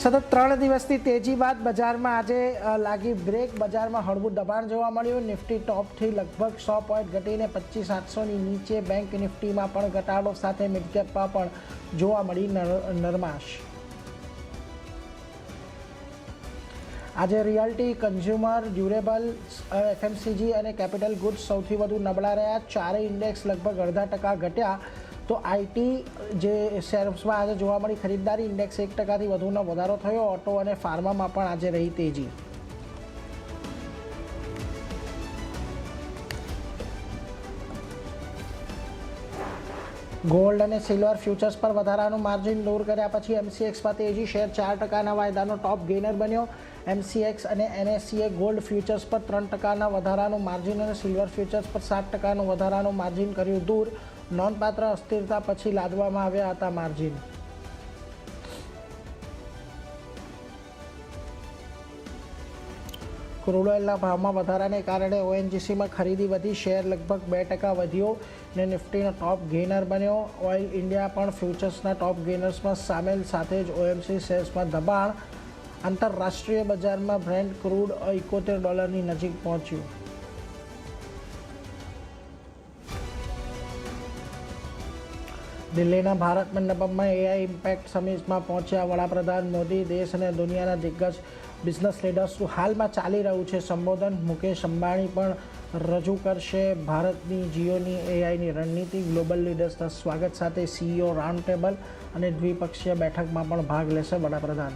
સતત 3 દિવસની તેજી બાદ બજારમાં આજે લાગી બ્રેક. બજારમાં હળવું દબાણ જોવા મળ્યું. નિફ્ટી ટોપથી લગભગ 100 પોઈન્ટ ઘટીને 25,800ની નીચે. બેંક નિફ્ટીમાં પણ ઘટાડો સાથે મિડકેપમાં પણ જોવા મળી નરમાશ. આજે રિયલ્ટી, કન્ઝ્યુમર ડ્યુરેબલ, એફએમસીજી અને કેપિટલ ગુડ્સ સૌથી વધુ નબળા રહ્યા. ચારેય ઇન્ડેક્સ લગભગ 0.5% ઘટ્યા. તો આઈટી જે શેર્સમાં આજે જોવા મળી ખરીદદારી, ઇન્ડેક્સ 1%થી વધુનો વધારો થયો. ઓટો અને ફાર્મામાં પણ આજે રહી તેજી. ગોલ્ડ અને સિલ્વર ફ્યુચર્સ પર વધારાનું માર્જિન દૂર કર્યા પછી એમસીએક્સમાં તેજી. શેર 4%ના વાયદાનો ટોપ ગેઇનર બન્યો. એમસીએક્સ અને એનએસસીએ ગોલ્ડ ફ્યુચર્સ પર 3%ના વધારાનું માર્જિન અને સિલ્વર ફ્યુચર્સ પર 7%નું વધારાનું માર્જિન કર્યું દૂર. નોંધપાત્ર અસ્થિરતા પછી લાદવામાં આવ્યા હતા માર્જિન. ક્રૂડ ઓઇલના ભાવમાં વધારાને કારણે ઓએનજીસીમાં ખરીદી વધી. શેર લગભગ 2% વધ્યો અને નિફ્ટીનો ટોપ ગેઇનર બન્યો. ઓઇલ ઇન્ડિયા પણ ફ્યુચર્સના ટોપ ગેઇનર્સમાં સામેલ. સાથે જ ઓએમસી શેર્સમાં દબાણ. આંતરરાષ્ટ્રીય બજારમાં બ્રેન્ટ ક્રૂડ $71ની નજીક પહોંચ્યું. દિલ્હીના ભારત મંડપમાં એઆઈ ઇમ્પેક્ટ સમિટમાં પહોંચ્યા વડાપ્રધાન મોદી. દેશ અને દુનિયાના દિગ્ગજ બિઝનેસ લીડર્સનું હાલમાં ચાલી રહ્યું છે સંબોધન. મુકેશ અંબાણી પણ રજૂ કરશે ભારતની જીઓની એઆઈની રણનીતિ. ગ્લોબલ લીડર્સના સ્વાગત સાથે સીઈઓ રાઉન્ડ ટેબલ અને દ્વિપક્ષીય બેઠકમાં પણ ભાગ લેશે વડાપ્રધાન.